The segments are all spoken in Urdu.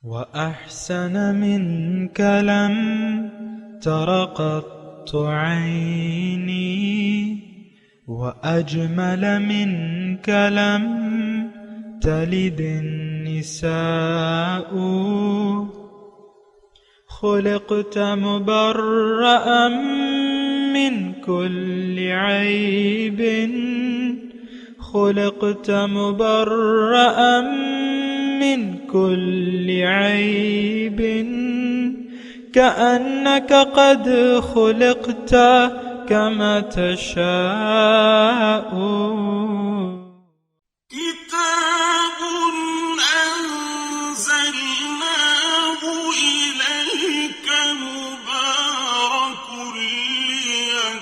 وأحسن منك لم تر قط عيني وأجمل منك لم تلد النساء خلقت مبرأ من كل عيب خلقت مبرأ من كل عيب كأنك قد خلقت كما تشاء كتاب أنزلناه إليك مبارك ليدبروا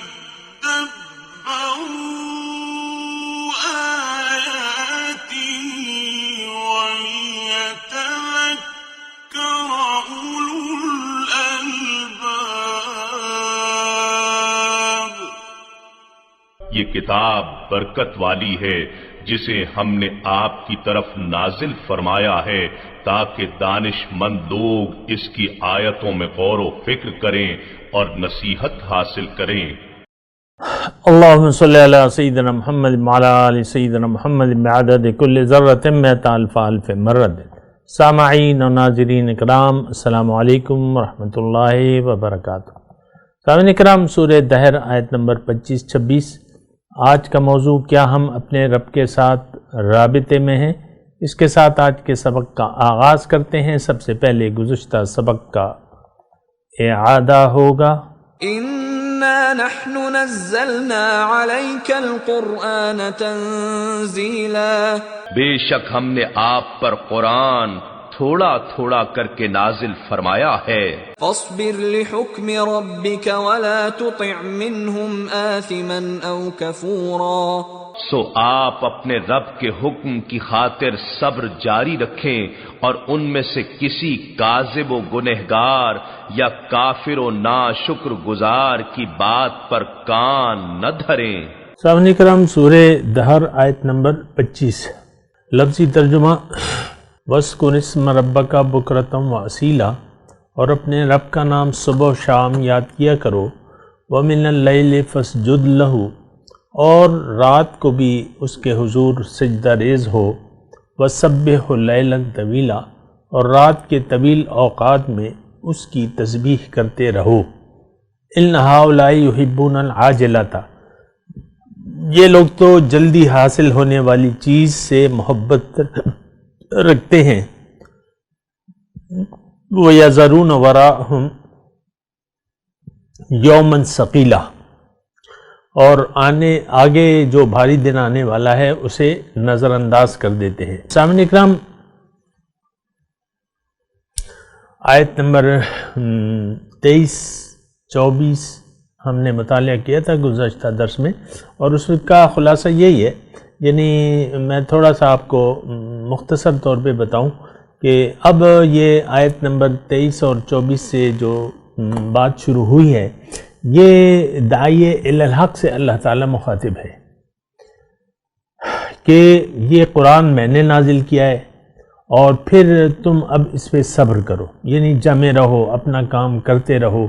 آياته وليتذكر أولو الألباب. یہ کتاب برکت والی ہے جسے ہم نے آپ کی طرف نازل فرمایا ہے تاکہ دانش مند لوگ اس کی آیتوں میں غور و فکر کریں اور نصیحت حاصل کریں. اللہم صلی علی سیدنا محمد وعلی آل سیدنا محمد بعدد کل ذرۃ مئۃ الف الف مرۃ. سامعین و ناظرین اکرام، السلام علیکم ورحمۃ اللہ وبرکاتہ. سامعین اکرام، سورہ دہر آیت نمبر 25-26. آج کا موضوع کیا ہم اپنے رب کے ساتھ رابطے میں ہیں، اس کے ساتھ آج کے سبق کا آغاز کرتے ہیں. سب سے پہلے گزشتہ سبق کا اعادہ ہوگا. اِنَّا نَحْنُ نَزَّلْنَا عَلَيْكَ الْقُرْآنَ تَنزِيلًا، بے شک ہم نے آپ پر قرآن تھوڑا تھوڑا کر کے نازل فرمایا ہے. فاصبر لحکم ربک ولا تطع منہم آثما او کفورا، سو آپ اپنے رب کے حکم کی خاطر صبر جاری رکھیں اور ان میں سے کسی کاذب و گنہگار یا کافر و ناشکر گزار کی بات پر کان نہ دھریں. سامعین کرام، سورہ دہر آیت نمبر 25. لفظی ترجمہ: وَاذْكُرِ اسْمَ رَبَّكَ بُكْرَةً وَأَصِيلًا، اور اپنے رب کا نام صبح و شام یاد کیا کرو. وَمِنَ اللَّيْلِ فَاسْجُدْ لَهُ، اور رات کو بھی اس کے حضور سجدہ ریز ہو. وَسَبِّحْهُ لَيْلًا طَوِيلًا، اور رات کے طویل اوقات میں اس کی تسبیح کرتے رہو. إِنَّ هَؤُلَاءِ يُحِبُّونَ الْعَاجِلَةَ، یہ لوگ تو جلدی حاصل ہونے والی چیز سے محبت رکھتے ہیں. وَيَذَرُونَ وَرَاءَهُمْ يَوْمًا ثَقِيلًا، اور آگے جو بھاری دن آنے والا ہے اسے نظر انداز کر دیتے ہیں. سامعین اکرام، آیت نمبر 23-24 ہم نے مطالعہ کیا تھا گزشتہ درس میں، اور اس کا خلاصہ یہی ہے. یعنی میں تھوڑا سا آپ کو مختصر طور پہ بتاؤں کہ اب یہ آیت نمبر 23 اور 24 سے جو بات شروع ہوئی ہے، یہ داعی الی الحق سے اللہ تعالیٰ مخاطب ہے کہ یہ قرآن میں نے نازل کیا ہے اور پھر تم اب اس پہ صبر کرو، یعنی جمے رہو، اپنا کام کرتے رہو،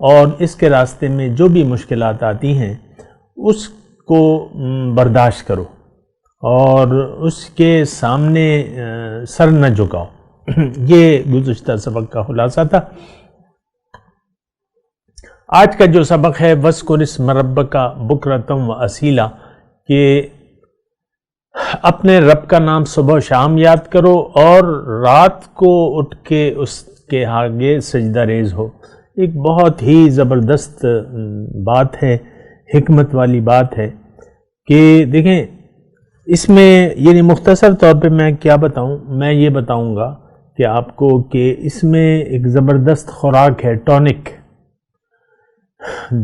اور اس کے راستے میں جو بھی مشکلات آتی ہیں اس کو برداشت کرو اور اس کے سامنے سر نہ جھکاؤ. یہ گزشتہ سبق کا خلاصہ تھا. آج کا جو سبق ہے وَاذْكُرِ اسْمَ رَبَّكَ بُكْرَةً وَأَصِيلًا، کہ اپنے رب کا نام صبح و شام یاد کرو اور رات کو اٹھ کے اس کے آگے سجدہ ریز ہو. ایک بہت ہی زبردست بات ہے، حکمت والی بات ہے کہ دیکھیں اس میں، یعنی مختصر طور پہ میں کیا بتاؤں، میں یہ بتاؤں گا کہ آپ کو کہ اس میں ایک زبردست خوراک ہے، ٹونک.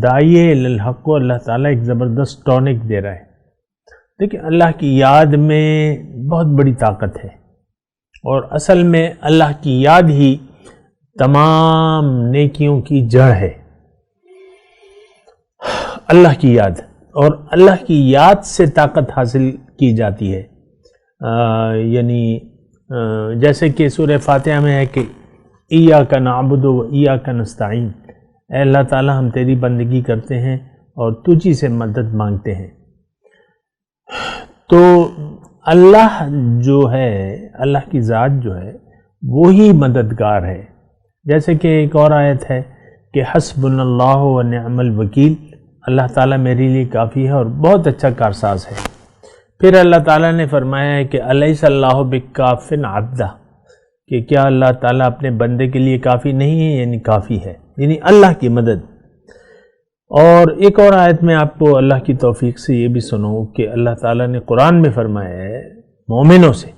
داعی الی الحق کو اللہ تعالیٰ ایک زبردست ٹونک دے رہا ہے. دیکھیں اللہ کی یاد میں بہت بڑی طاقت ہے، اور اصل میں اللہ کی یاد ہی تمام نیکیوں کی جڑ ہے. اللہ کی یاد، اور اللہ کی یاد سے طاقت حاصل کی جاتی ہے. یعنی جیسے کہ سورہ فاتحہ میں ہے کہ ایاک نعبد و ایاک نستعین، اے اللہ تعالی ہم تیری بندگی کرتے ہیں اور تجھی سے مدد مانگتے ہیں۔ تو اللہ جو ہے، اللہ کی ذات جو ہے وہی مددگار ہے۔ جیسے کہ ایک اور آیت ہے کہ حسبنا اللہ و نعم الوکیل، اللہ تعالیٰ میرے لیے کافی ہے اور بہت اچھا کارساز ہے۔ پھر اللہ تعالیٰ نے فرمایا ہے کہ الیس اللہ بکاف عبدہ، کہ کیا اللہ تعالیٰ اپنے بندے کے لیے کافی نہیں ہے، یعنی کافی ہے، یعنی اللہ کی مدد۔ اور ایک اور آیت میں آپ کو اللہ کی توفیق سے یہ بھی سنو کہ اللہ تعالیٰ نے قرآن میں فرمایا ہے مومنوں سے،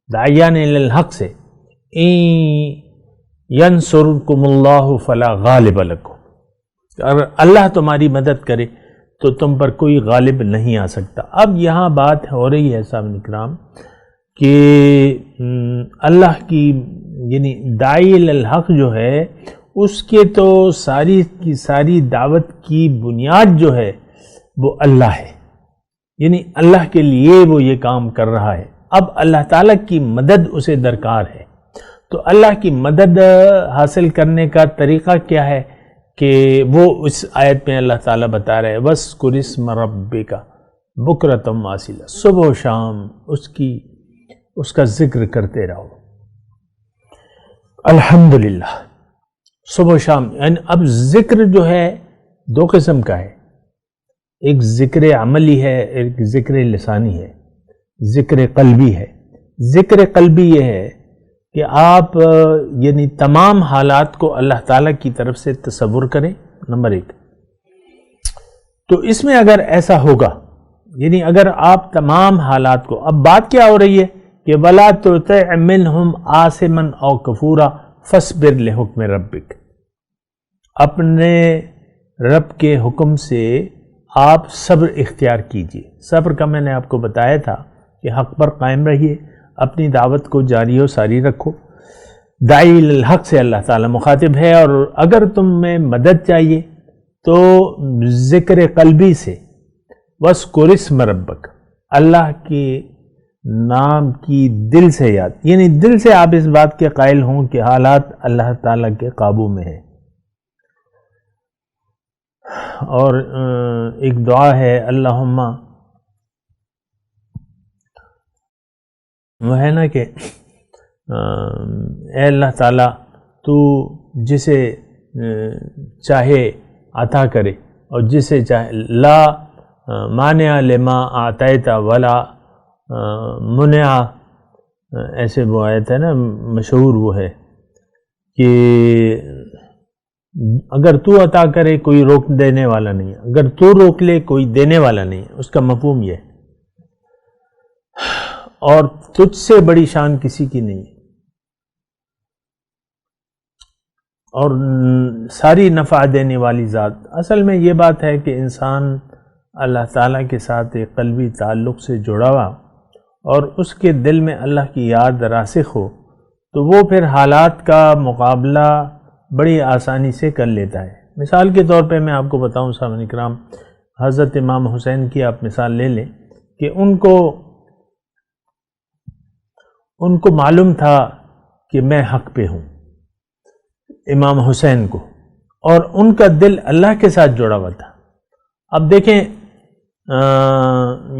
داعیان الی الحق سے، ینصرکم اللہ فلا غالب لکم، اگر اللہ تمہاری مدد کرے تو تم پر کوئی غالب نہیں آ سکتا۔ اب یہاں بات ہو رہی ہے سامعین کرام کہ اللہ کی یعنی داعی الحق جو ہے اس کے تو ساری کی ساری دعوت کی بنیاد جو ہے وہ اللہ ہے، یعنی اللہ کے لیے وہ یہ کام کر رہا ہے۔ اب اللہ تعالیٰ کی مدد اسے درکار ہے، تو اللہ کی مدد حاصل کرنے کا طریقہ کیا ہے کہ وہ اس آیت میں اللہ تعالیٰ بتا رہے ہیں وَاذْكُرِ اسْمَ رَبِّكَ بُكْرَةً وَأَصِيلًا، صبح و شام اس کا ذکر کرتے رہو۔ الحمدللہ، صبح و شام، یعنی اب ذکر جو ہے دو قسم کا ہے، ایک ذکر عملی ہے، ایک ذکر لسانی ہے، ذکر قلبی ہے۔ ذکر قلبی یہ ہے کہ آپ یعنی تمام حالات کو اللہ تعالیٰ کی طرف سے تصور کریں، نمبر ایک۔ تو اس میں اگر ایسا ہوگا، یعنی اگر آپ تمام حالات کو، اب بات کیا ہو رہی ہے کہ وَلَا تُطِعْ مِنْهُمْ آثِمًا أَوْ كَفُورًا فَاصْبِرْ لِحُكْمِ رَبِّكَ، اپنے رب کے حکم سے آپ صبر اختیار کیجئے۔ صبر کا میں نے آپ کو بتایا تھا کہ حق پر قائم رہیے، اپنی دعوت کو جاری و ساری رکھو۔ داعی الحق سے اللہ تعالیٰ مخاطب ہے، اور اگر تم میں مدد چاہیے تو ذکر قلبی سے وَاذْكُرِ اسْمَ رَبِّكَ، اللہ کے نام کی دل سے یاد، یعنی دل سے آپ اس بات کے قائل ہوں کہ حالات اللہ تعالیٰ کے قابو میں ہیں۔ اور ایک دعا ہے اللہم، وہ ہے نا کہ اے اللہ تعالیٰ تو جسے چاہے عطا کرے اور جسے چاہے، لا مانع لما اعطیت ولا منع، ایسے وہ آیت ہے نا مشہور، وہ ہے کہ اگر تو عطا کرے کوئی روک دینے والا نہیں ہے، اگر تو روک لے کوئی دینے والا نہیں ہے۔ اس کا مفہوم یہ ہے، اور تجھ سے بڑی شان کسی کی نہیں ہے، اور ساری نفع دینے والی ذات۔ اصل میں یہ بات ہے کہ انسان اللہ تعالیٰ کے ساتھ ایک قلبی تعلق سے جڑا ہوا اور اس کے دل میں اللہ کی یاد راسخ ہو تو وہ پھر حالات کا مقابلہ بڑی آسانی سے کر لیتا ہے۔ مثال کے طور پہ میں آپ کو بتاؤں سامعین کرام، حضرت امام حسین کی آپ مثال لے لیں کہ ان کو معلوم تھا کہ میں حق پہ ہوں، امام حسین کو، اور ان کا دل اللہ کے ساتھ جڑا ہوا تھا۔ اب دیکھیں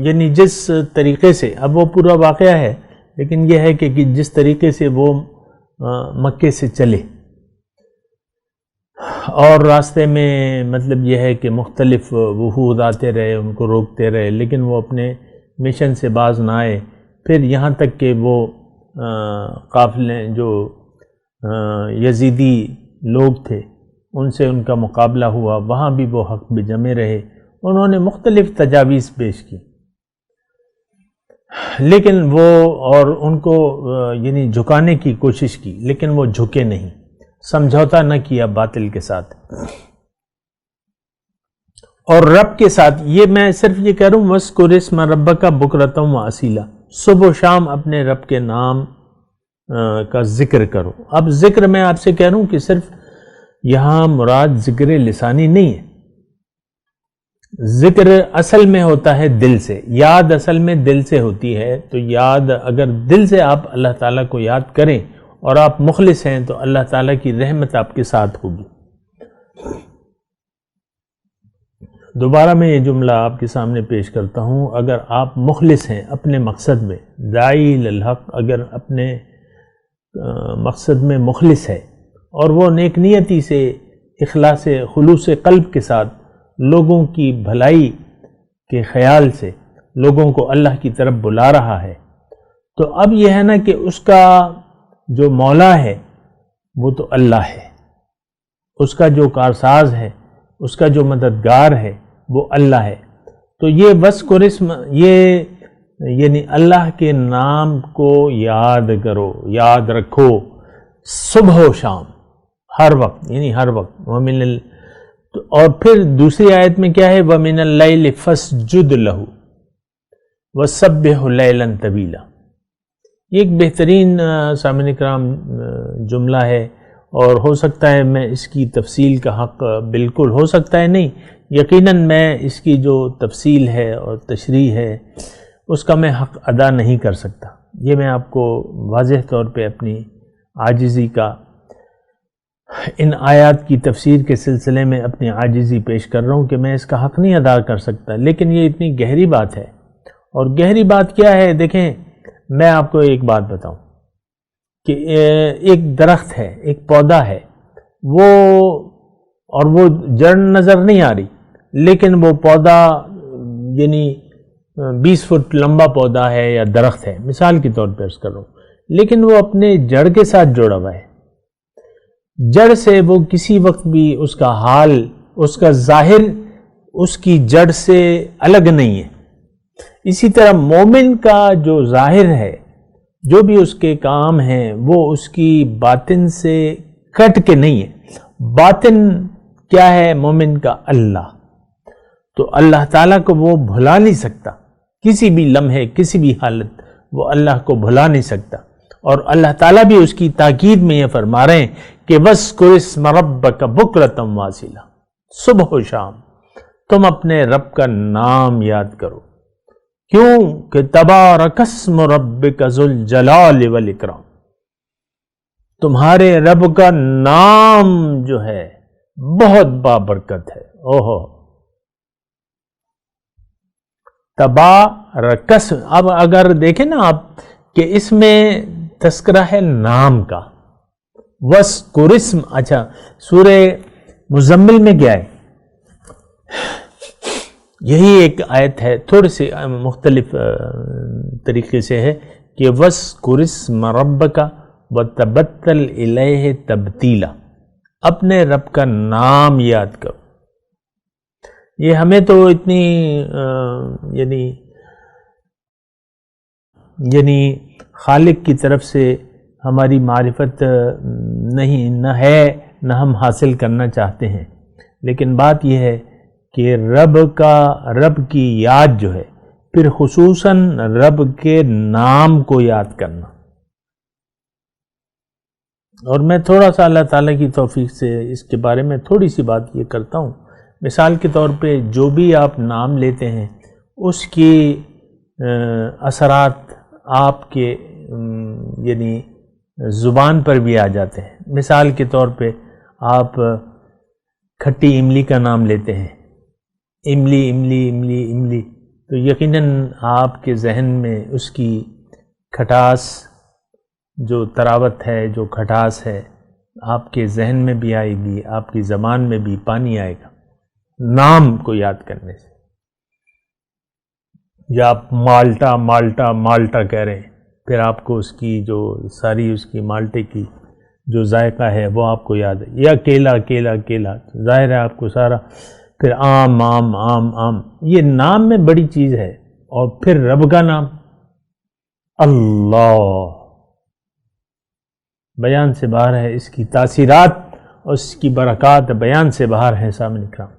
یعنی جس طریقے سے، اب وہ پورا واقعہ ہے لیکن یہ ہے کہ جس طریقے سے وہ مکے سے چلے اور راستے میں مطلب یہ ہے کہ مختلف وفود آتے رہے، ان کو روکتے رہے، لیکن وہ اپنے مشن سے باز نہ آئے، پھر یہاں تک کہ وہ قافلے جو یزیدی لوگ تھے ان سے ان کا مقابلہ ہوا، وہاں بھی وہ حق پہ جمے رہے، انہوں نے مختلف تجاویز پیش کی، لیکن وہ اور ان کو یعنی جھکانے کی کوشش کی، لیکن وہ جھکے نہیں، سمجھوتا نہ کیا باطل کے ساتھ اور رب کے ساتھ۔ یہ میں صرف یہ کہہ رہا ہوں وَاذْكُرِ اسْمَ رَبِّكَ بُكْرَةً وَأَصِيلًا، صبح و شام اپنے رب کے نام کا ذکر کرو۔ اب ذکر میں آپ سے کہہ رہا ہوں کہ صرف یہاں مراد ذکر لسانی نہیں ہے، ذکر اصل میں ہوتا ہے دل سے، یاد اصل میں دل سے ہوتی ہے، تو یاد اگر دل سے آپ اللہ تعالیٰ کو یاد کریں اور آپ مخلص ہیں تو اللہ تعالیٰ کی رحمت آپ کے ساتھ ہوگی۔ دوبارہ میں یہ جملہ آپ کے سامنے پیش کرتا ہوں، اگر آپ مخلص ہیں اپنے مقصد میں، داعی الحق اگر اپنے مقصد میں مخلص ہے اور وہ نیک نیتی سے، اخلاص خلوص قلب کے ساتھ، لوگوں کی بھلائی کے خیال سے لوگوں کو اللہ کی طرف بلا رہا ہے، تو اب یہ ہے نا کہ اس کا جو مولا ہے وہ تو اللہ ہے، اس کا جو کارساز ہے، اس کا جو مددگار ہے وہ اللہ ہے۔ تو یہ وذکر اسم، یہ یعنی اللہ کے نام کو یاد کرو، یاد رکھو صبح و شام، ہر وقت، یعنی ہر وقت۔ اور پھر دوسری آیت میں کیا ہے؟ وَمِنَ اللَّيْلِ فَاسْجُدْ لَهُ وَسَبِّحْهُ لَيْلًا طَوِيلًا۔ یہ ایک بہترین سامعین کرام جملہ ہے، اور ہو سکتا ہے میں اس کی تفصیل کا حق، بالکل ہو سکتا ہے نہیں، یقیناً میں اس کی جو تفصیل ہے اور تشریح ہے اس کا میں حق ادا نہیں کر سکتا۔ یہ میں آپ کو واضح طور پہ اپنی عاجزی کا، ان آیات کی تفسیر کے سلسلے میں اپنی عاجزی پیش کر رہا ہوں کہ میں اس کا حق نہیں ادا کر سکتا، لیکن یہ اتنی گہری بات ہے۔ اور گہری بات کیا ہے؟ دیکھیں، میں آپ کو ایک بات بتاؤں کہ ایک درخت ہے، ایک پودا ہے، وہ جڑ نظر نہیں آ رہی، لیکن وہ پودا یعنی 20 فٹ لمبا پودا ہے یا درخت ہے، مثال کے طور پر عرض کر رہا ہوں، لیکن وہ اپنے جڑ کے ساتھ جڑا ہوا ہے۔ جڑ سے وہ کسی وقت بھی اس کا حال، اس کا ظاہر اس کی جڑ سے الگ نہیں ہے۔ اسی طرح مومن کا جو ظاہر ہے، جو بھی اس کے کام ہیں، وہ اس کی باطن سے کٹ کے نہیں ہے۔ باطن کیا ہے مومن کا؟ اللہ۔ تو اللہ تعالیٰ کو وہ بھلا نہیں سکتا، کسی بھی لمحے، کسی بھی حالت وہ اللہ کو بھلا نہیں سکتا۔ اور اللہ تعالیٰ بھی اس کی تاکید میں یہ فرما رہے ہیں کہ وَاذْكُرِ اسْمَ رَبَّكَ بُكْرَةً وَأَصِيلًا، صبح و شام تم اپنے رب کا نام یاد کرو۔ کیوں کہ تبارک اسم ربک ذو الجلال والاکرام، تمہارے رب کا نام جو ہے بہت بابرکت ہے۔ اوہو، تبارک اسم، اب اگر دیکھیں نا آپ کہ اس میں تذکرہ ہے نام کا، وَاذْكُرِ اسْمَ۔ اچھا، سورہ مزمل میں کیا ہے؟ یہی ایک آیت ہے، تھوڑی سی مختلف طریقے سے ہے کہ وَاذْكُرِ اسْمَ رَبَّكَ وَتَبَتَّلْ إِلَيْهِ تَبْتِيلًا، اپنے رب کا نام یاد کرو۔ یہ ہمیں تو اتنی یعنی خالق کی طرف سے ہماری معرفت نہیں، نہ ہے، نہ ہم حاصل کرنا چاہتے ہیں، لیکن بات یہ ہے کہ رب کی یاد جو ہے، پھر خصوصاً رب کے نام کو یاد کرنا۔ اور میں تھوڑا سا اللہ تعالیٰ کی توفیق سے اس کے بارے میں تھوڑی سی بات یہ کرتا ہوں۔ مثال کے طور پہ جو بھی آپ نام لیتے ہیں اس کی اثرات آپ کے یعنی زبان پر بھی آ جاتے ہیں۔ مثال کے طور پہ آپ کھٹی املی کا نام لیتے ہیں، املی املی املی املی، تو یقیناً آپ کے ذہن میں اس کی کھٹاس، جو تراوت ہے، جو کھٹاس ہے، آپ کے ذہن میں بھی آئے گی، آپ کی زبان میں بھی پانی آئے گا نام کو یاد کرنے سے۔ یا آپ مالٹا مالٹا مالٹا کہہ رہے ہیں، پھر آپ کو اس کی جو ساری اس کی مالٹے کی جو ذائقہ ہے وہ آپ کو یاد ہے۔ یا کیلا کیلا کیلا، ظاہر ہے آپ کو سارا۔ پھر آم آم آم آم، یہ نام میں بڑی چیز ہے۔ اور پھر رب کا نام اللہ، بیان سے باہر ہے، اس کی تاثیرات اور اس کی برکات بیان سے باہر ہیں سامنے کرام۔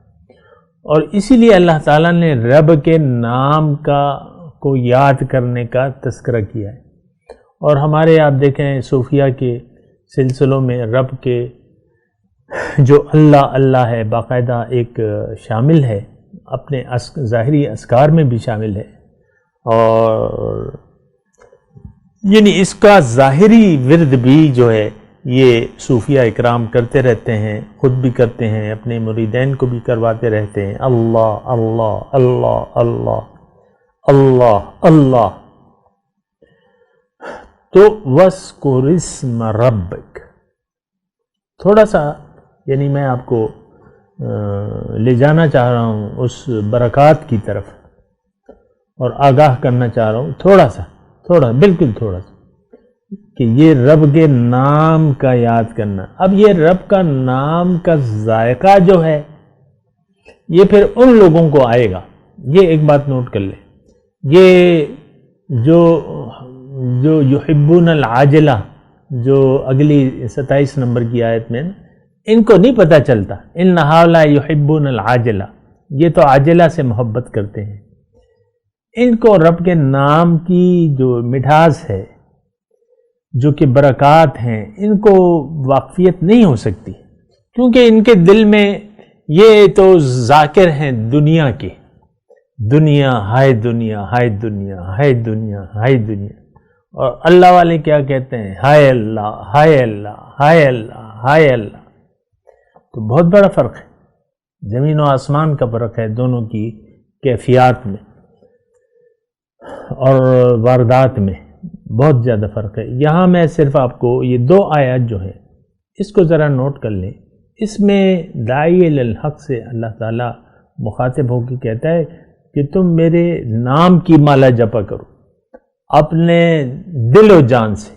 اور اسی لیے اللہ تعالیٰ نے رب کے نام کو یاد کرنے کا تذکرہ کیا ہے۔ اور ہمارے آپ دیکھیں صوفیہ کے سلسلوں میں رب کے جو اللہ اللہ ہے باقاعدہ ایک شامل ہے، اپنے ظاہری اذکار میں بھی شامل ہے، اور یعنی اس کا ظاہری ورد بھی جو ہے یہ صوفیہ اکرام کرتے رہتے ہیں، خود بھی کرتے ہیں، اپنے مریدین کو بھی کرواتے رہتے ہیں، اللہ اللہ اللہ اللہ اللہ اللہ۔ تو وَاذْكُرِ اسْمَ رَبِّكَ، تھوڑا سا یعنی میں آپ کو لے جانا چاہ رہا ہوں اس برکات کی طرف، اور آگاہ کرنا چاہ رہا ہوں تھوڑا بالکل تھوڑا سا، کہ یہ رب کے نام کا یاد کرنا۔ اب یہ رب کا نام کا ذائقہ جو ہے یہ پھر ان لوگوں کو آئے گا، یہ ایک بات نوٹ کر لیں، یہ جو یحبون العاجلہ جو اگلی 27 نمبر کی آیت میں، ان کو نہیں پتہ چلتا، ان ہؤلاء یحبون العاجلہ، یہ تو عاجلہ سے محبت کرتے ہیں، ان کو رب کے نام کی جو مٹھاس ہے، جو کہ برکات ہیں، ان کو واقفیت نہیں ہو سکتی، کیونکہ ان کے دل میں یہ تو ذاکر ہیں دنیا کے، دنیا ہائے دنیا ہائے دنیا ہائے دنیا ہائے دنیا، اور اللہ والے کیا کہتے ہیں؟ ہائے اللہ ہائے اللہ ہائے اللہ ہائے اللہ۔ تو بہت بڑا فرق ہے، زمین و آسمان کا فرق ہے دونوں کی کیفیات میں اور واردات میں، بہت زیادہ فرق ہے۔ یہاں میں صرف آپ کو یہ 2 آیات جو ہیں اس کو ذرا نوٹ کر لیں، اس میں داعی الحق سے اللہ تعالیٰ مخاطب ہو کے کہتا ہے کہ تم میرے نام کی مالا جپا کرو اپنے دل و جان سے،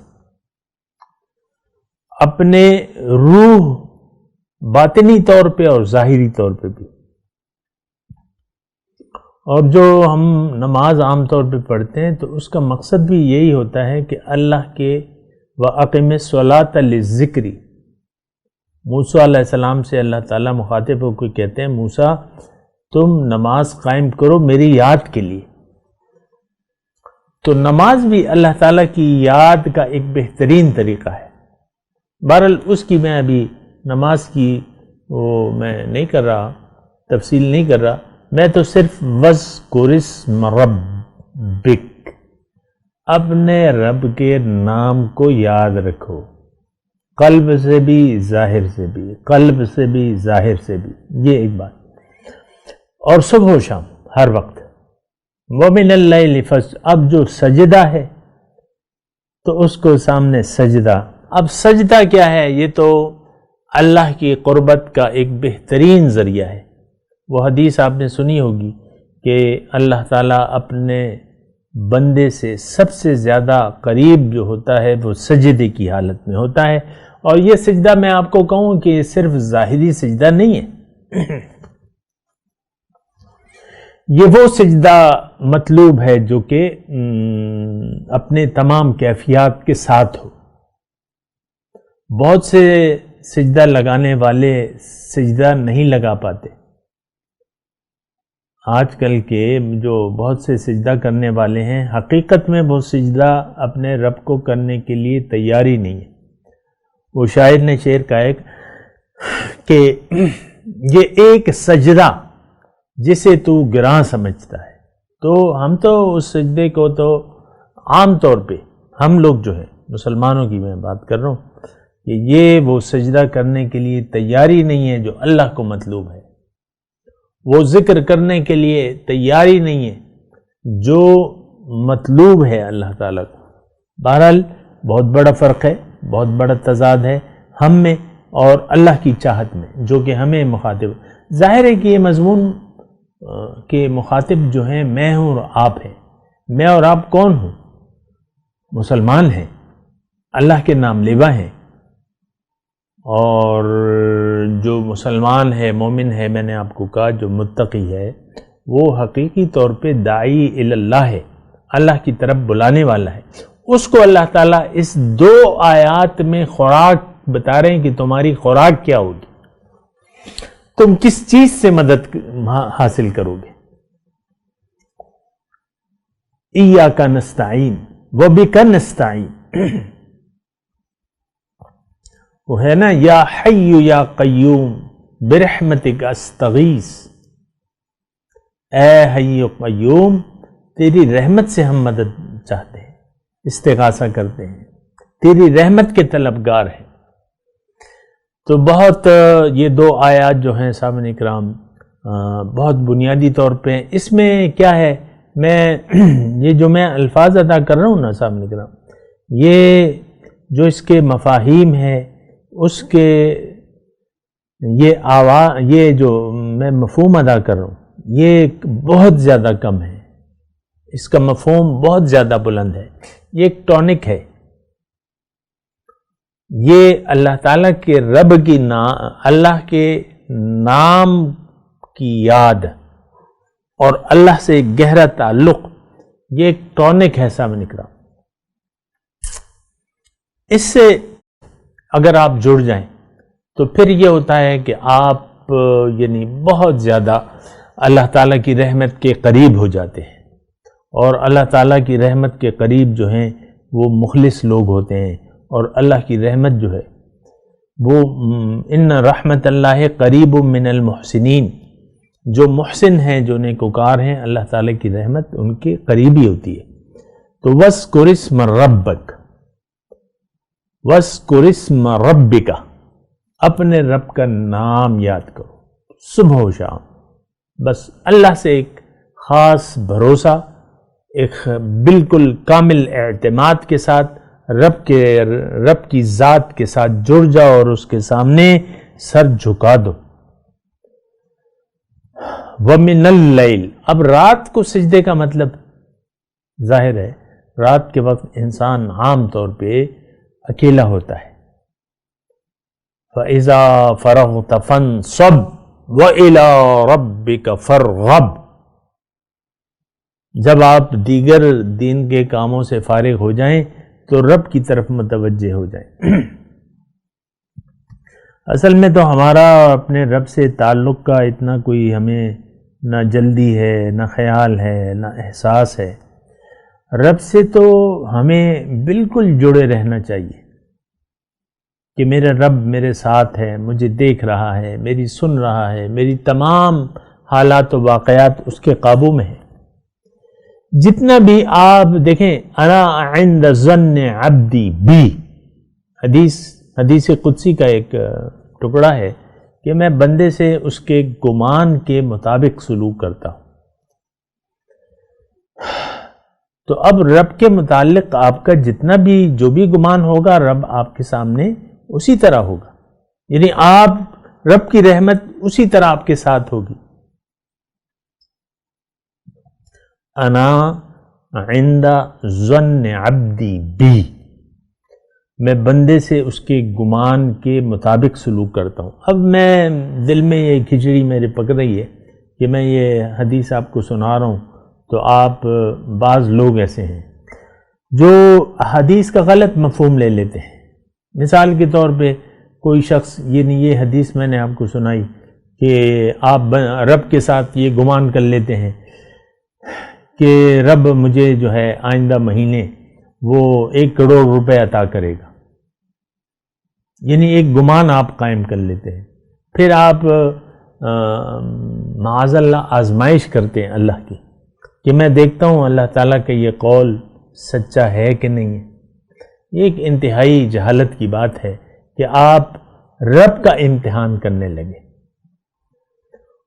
اپنے روح، باطنی طور پہ اور ظاہری طور پہ بھی۔ اور جو ہم نماز عام طور پہ پڑھتے ہیں تو اس کا مقصد بھی یہی ہوتا ہے کہ اللہ کے وَأَقِمِ الصَّلَاةَ لِلذِّكْرِ، موسیٰ علیہ السلام سے اللہ تعالیٰ مخاطب ہو کے کہتے ہیں موسیٰ تم نماز قائم کرو میری یاد کے لیے۔ تو نماز بھی اللہ تعالیٰ کی یاد کا ایک بہترین طریقہ ہے۔ بہرحال اس کی میں ابھی نماز کی وہ میں نہیں کر رہا، تفصیل نہیں کر رہا، میں تو صرف وَاذْكُرِ اسْمَ رَبِّكَ، اپنے رب کے نام کو یاد رکھو، قلب سے بھی ظاہر سے بھی، قلب سے بھی ظاہر سے بھی، یہ ایک بات۔ اور صبح و شام ہر وقت۔ وَمِنَ اللَّيْلِ فَسْجُدْ، اب جو سجدہ ہے تو اس کو سامنے سجدہ۔ اب سجدہ کیا ہے؟ یہ تو اللہ کی قربت کا ایک بہترین ذریعہ ہے۔ وہ حدیث آپ نے سنی ہوگی کہ اللہ تعالیٰ اپنے بندے سے سب سے زیادہ قریب جو ہوتا ہے وہ سجدے کی حالت میں ہوتا ہے، اور یہ سجدہ میں آپ کو کہوں کہ یہ صرف ظاہری سجدہ نہیں ہے، یہ وہ سجدہ مطلوب ہے جو کہ اپنے تمام کیفیات کے ساتھ ہو۔ بہت سے سجدہ لگانے والے سجدہ نہیں لگا پاتے، آج کل کے جو بہت سے سجدہ کرنے والے ہیں حقیقت میں وہ سجدہ اپنے رب کو کرنے کے لیے تیاری نہیں ہے۔ وہ شاعر نے شعر کہا ہے کہ یہ ایک سجدہ جسے تو گراں سمجھتا ہے، تو ہم تو اس سجدے کو تو عام طور پہ ہم لوگ جو ہے مسلمانوں کی میں بات کر رہا ہوں کہ یہ وہ سجدہ کرنے کے لیے تیاری نہیں ہے جو اللہ کو مطلوب ہے، وہ ذکر کرنے کے لیے تیاری نہیں ہے جو مطلوب ہے اللہ تعالیٰ کو۔ بہرحال بہت بڑا فرق ہے، بہت بڑا تضاد ہے ہم میں اور اللہ کی چاہت میں جو کہ ہمیں مخاطب۔ ظاہر ہے کہ یہ مضمون کے مخاطب جو ہیں میں ہوں اور آپ ہیں۔ میں اور آپ کون ہوں؟ مسلمان ہیں، اللہ کے نام لیوا ہیں، اور جو مسلمان ہے مومن ہے، میں نے آپ کو کہا جو متقی ہے وہ حقیقی طور پہ داعی اللہ ہے، اللہ کی طرف بلانے والا ہے۔ اس کو اللہ تعالیٰ اس 2 آیات میں خوراک بتا رہے ہیں کہ تمہاری خوراک کیا ہوگی، تم کس چیز سے مدد حاصل کرو گے۔ ایاک نستعین وبک نستعین، وہ ہے نا یا حی یا قیوم برحمتک استغیث، اے حی قیوم تیری رحمت سے ہم مدد چاہتے ہیں، استغاثہ کرتے ہیں، تیری رحمت کے طلبگار ہیں۔ تو بہت یہ دو آیات جو ہیں سامعین کرام بہت بنیادی طور پہ اس میں کیا ہے، یہ جو میں الفاظ ادا کر رہا ہوں نا سامعین کرام، یہ جو اس کے مفاہیم ہے اس کے یہ جو میں مفہوم ادا کر رہا ہوں یہ بہت زیادہ کم ہے، اس کا مفہوم بہت زیادہ بلند ہے، یہ ایک ٹونک ہے، یہ اللہ تعالیٰ کے رب کی اللہ کے نام کی یاد اور اللہ سے ایک گہرا تعلق، یہ ایک ٹونک ہے سامنے کرام۔ اس سے اگر آپ جڑ جائیں تو پھر یہ ہوتا ہے کہ آپ یعنی بہت زیادہ اللہ تعالیٰ کی رحمت کے قریب ہو جاتے ہیں، اور اللہ تعالیٰ کی رحمت کے قریب جو ہیں وہ مخلص لوگ ہوتے ہیں، اور اللہ کی رحمت جو ہے وہ ان رحمت اللہ قریب من المحسنین، جو محسن ہیں جو نیکوکار ہیں اللہ تعالیٰ کی رحمت ان کے قریب ہی ہوتی ہے۔ تو وَاذْكُرِ اسْمَ رَبَّكَ، وَاذْكُرِ اسْمَ رَبِّكَ، اپنے رب کا نام یاد کرو صبح و شام، بس اللہ سے ایک خاص بھروسہ، ایک بالکل کامل اعتماد کے ساتھ رب کی ذات کے ساتھ جڑ جاؤ اور اس کے سامنے سر جھکا دو۔ وَمِنَ اللَّيْلِ، اب رات کو سجدے کا مطلب ظاہر ہے رات کے وقت انسان عام طور پہ اکیلا ہوتا ہے۔ فَإِذَا فَرَغْتَ فَانصَبْ وَإِلَىٰ رَبِّكَ فَارْغَب، جب آپ دیگر دین کے کاموں سے فارغ ہو جائیں تو رب کی طرف متوجہ ہو جائیں۔ اصل میں تو ہمارا اپنے رب سے تعلق کا اتنا کوئی ہمیں نہ جلدی ہے، نہ خیال ہے، نہ احساس ہے۔ رب سے تو ہمیں بالکل جڑے رہنا چاہیے کہ میرا رب میرے ساتھ ہے، مجھے دیکھ رہا ہے، میری سن رہا ہے، میری تمام حالات و واقعات اس کے قابو میں ہیں۔ جتنا بھی آپ دیکھیں، انا عند ظن عبدی بی، حدیث قدسی کا ایک ٹکڑا ہے کہ میں بندے سے اس کے گمان کے مطابق سلوک کرتا ہوں۔ تو اب رب کے متعلق آپ کا جتنا بھی جو بھی گمان ہوگا رب آپ کے سامنے اسی طرح ہوگا، یعنی آپ رب کی رحمت اسی طرح آپ کے ساتھ ہوگی۔ انا عند ظن عبدی بی، میں بندے سے اس کے گمان کے مطابق سلوک کرتا ہوں۔ اب میں دل میں یہ کھچڑی میرے پک رہی ہے کہ میں یہ حدیث آپ کو سنا رہا ہوں، تو آپ بعض لوگ ایسے ہیں جو حدیث کا غلط مفہوم لے لیتے ہیں۔ مثال کے طور پہ کوئی شخص یہ حدیث میں نے آپ کو سنائی کہ آپ رب کے ساتھ یہ گمان کر لیتے ہیں کہ رب مجھے جو ہے آئندہ مہینے وہ 1 کروڑ روپے عطا کرے گا، یعنی ایک گمان آپ قائم کر لیتے ہیں۔ پھر آپ معاذ اللہ آزمائش کرتے ہیں اللہ کی کہ میں دیکھتا ہوں اللہ تعالیٰ کا یہ قول سچا ہے کہ نہیں ہے۔ یہ ایک انتہائی جہالت کی بات ہے کہ آپ رب کا امتحان کرنے لگے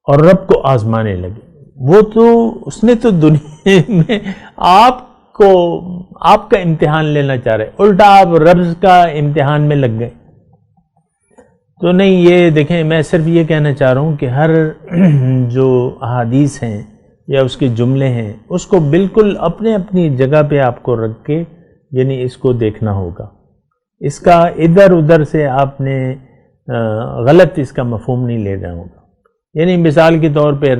اور رب کو آزمانے لگے۔ وہ تو اس نے تو دنیا میں آپ کا امتحان لینا چاہ رہے، الٹا آپ رب کا امتحان میں لگ گئے۔ تو نہیں، یہ دیکھیں میں صرف یہ کہنا چاہ رہا ہوں کہ ہر جو احادیث ہیں یا اس کے جملے ہیں اس کو بالکل اپنی جگہ پہ آپ کو رکھ کے یعنی اس کو دیکھنا ہوگا، اس کا ادھر ادھر سے آپ نے غلط اس کا مفہوم نہیں لے رہا ہوگا۔ یعنی مثال کے طور پہ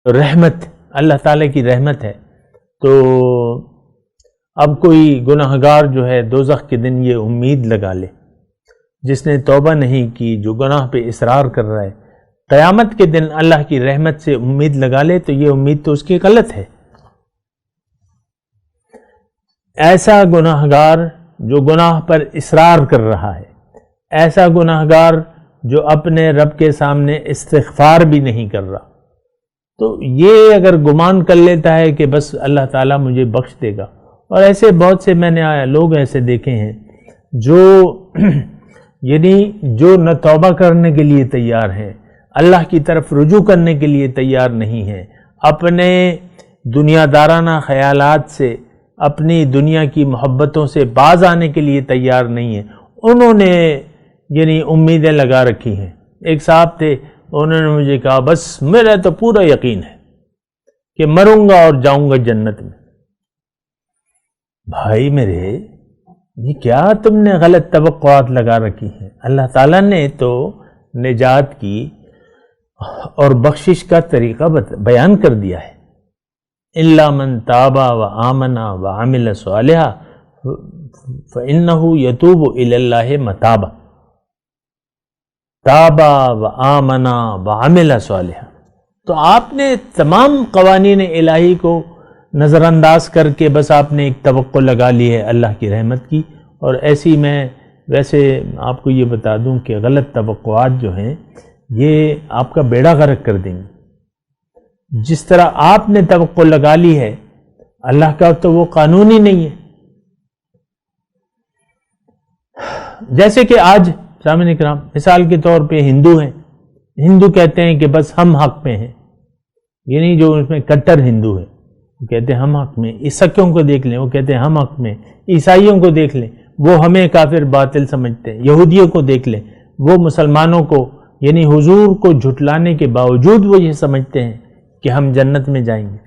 رحمت اللہ تعالیٰ کی رحمت ہے، تو اب کوئی گناہگار جو ہے دوزخ کے دن یہ امید لگا لے، جس نے توبہ نہیں کی، جو گناہ پہ اصرار کر رہا ہے، قیامت کے دن اللہ کی رحمت سے امید لگا لے تو یہ امید تو اس کی غلط ہے۔ ایسا گناہگار جو گناہ پر اصرار کر رہا ہے، ایسا گناہگار جو اپنے رب کے سامنے استغفار بھی نہیں کر رہا. تو یہ اگر گمان کر لیتا ہے کہ بس اللہ تعالیٰ مجھے بخش دے گا، اور ایسے بہت سے میں نے لوگ ایسے دیکھے ہیں جو یعنی جو نہ توبہ کرنے کے لیے تیار ہیں، اللہ کی طرف رجوع کرنے کے لیے تیار نہیں ہیں، اپنے دنیا دارانہ خیالات سے، اپنی دنیا کی محبتوں سے باز آنے کے لیے تیار نہیں ہیں. انہوں نے یعنی امیدیں لگا رکھی ہیں. ایک صاحب تھے، انہوں نے مجھے کہا بس میرا تو پورا یقین ہے کہ مروں گا اور جاؤں گا جنت میں. بھائی میرے، یہ کیا تم نے غلط توقعات لگا رکھی ہیں؟ اللہ تعالیٰ نے تو نجات کی اور بخشش کا طریقہ بیان کر دیا ہے. الا من تاب وآمن وعمل صالحا فإنه يتوب إلى الله متابا. تابا وآمن وعمل صالحا. تو آپ نے تمام قوانین الہی کو نظر انداز کر کے بس آپ نے ایک توقع لگا لی ہے اللہ کی رحمت کی. اور ایسی میں ویسے آپ کو یہ بتا دوں کہ غلط توقعات جو ہیں یہ آپ کا بیڑا غرق کر دیں گے. جس طرح آپ نے توقع لگا لی ہے، اللہ کا تو وہ قانون ہی نہیں ہے. جیسے کہ آج سامعین اکرام مثال کے طور پہ ہندو ہیں، ہندو کہتے ہیں کہ بس ہم حق میں ہیں، یعنی جو اس میں کٹر ہندو ہے وہ کہتے ہیں ہم حق میں. عیسائیوں کو دیکھ لیں، وہ کہتے ہیں ہم حق میں. عیسائیوں کو دیکھ لیں، وہ ہمیں کافر باطل سمجھتے ہیں. یہودیوں کو دیکھ لیں، وہ مسلمانوں کو یعنی حضور کو جھٹلانے کے باوجود وہ یہ سمجھتے ہیں کہ ہم جنت میں جائیں گے.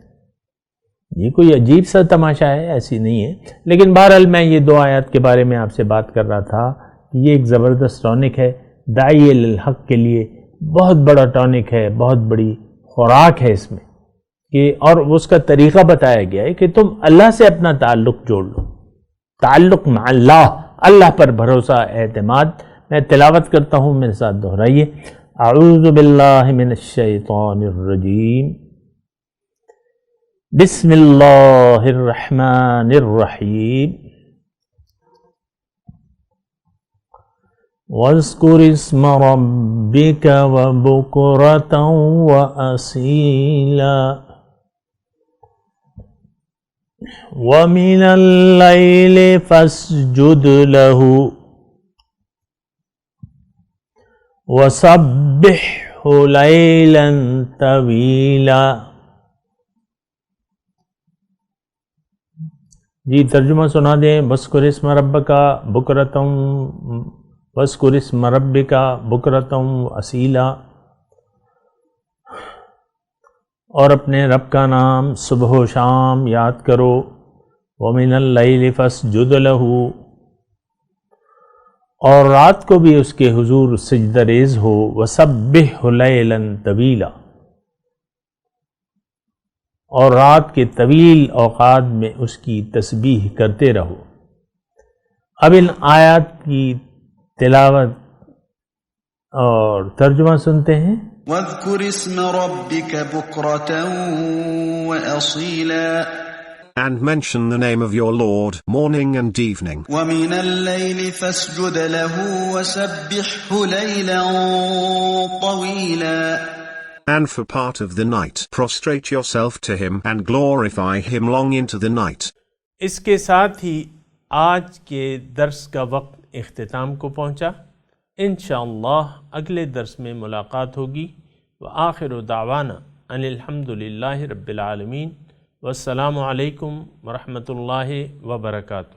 یہ کوئی عجیب سا تماشا ہے، ایسی نہیں ہے. لیکن بہرحال میں یہ 2 آیات کے بارے میں آپ سے بات کر رہا تھا کہ یہ ایک زبردست ٹونک ہے داعی الحق کے لیے، بہت بڑا ٹونک ہے، بہت بڑی خوراک ہے اس میں کہ، اور اس کا طریقہ بتایا گیا ہے کہ تم اللہ سے اپنا تعلق جوڑ لو. تعلق مع اللہ، اللہ پر بھروسہ، اعتماد. میں تلاوت کرتا ہوں، میرے ساتھ دہرائیے. اعوذ باللہ من الشیطان الرجیم، بسم اللہ الرحمن الرحیم. وَاذْكُرِ اسْمَ رَبِّكَ وَبُكْرَةً وَأَصِيلًا وَمِنَ اللَّيْلِ فَاسْجُدْ لَهُ وَسَبِّحْهُ لَيْلًا طَوِيلًا. جی ترجمہ سنا دیں. وَاذْكُرِ اسْمَ رَبِّكَ بُكْرَةً وَاذْكُرِ اسْمَ رَبِّكَ بُكْرَةً وَأَصِيلًا، اور اپنے رب کا نام صبح و شام یاد کرو. وَمِنَ اللَّيْلِ فَاسْجُدْ لَهُ، اور رات کو بھی اس کے حضور سجدہ ریز ہو. وَسَبِّحْهُ لَيْلًا طَوِيلًا، اور رات کے طویل اوقات میں اس کی تسبیح کرتے رہو. اب ان آیات کی تلاوت اور ترجمہ سنتے ہیں. وَاذْكُرِ اسْمَ رَبِّكَ بُكْرَةً وَأَصِيلًا، and mention the name of your Lord morning and evening. وَمِنَ اللَّيْلِ فَاسْجُدْ لَهُ وَسَبِّحْهُ لَيْلًا طَوِيلًا، and for part of the night prostrate yourself to him and glorify him long into the night. اس کے ساتھ ہی آج کے درس کا وقت اختتام کو پہنچا. انشاءاللہ اگلے درس میں ملاقات ہوگی. وآخر دعوانا ان الحمدللہ رب العالمین، والسلام علیکم ورحمۃ اللہ وبرکاتہ.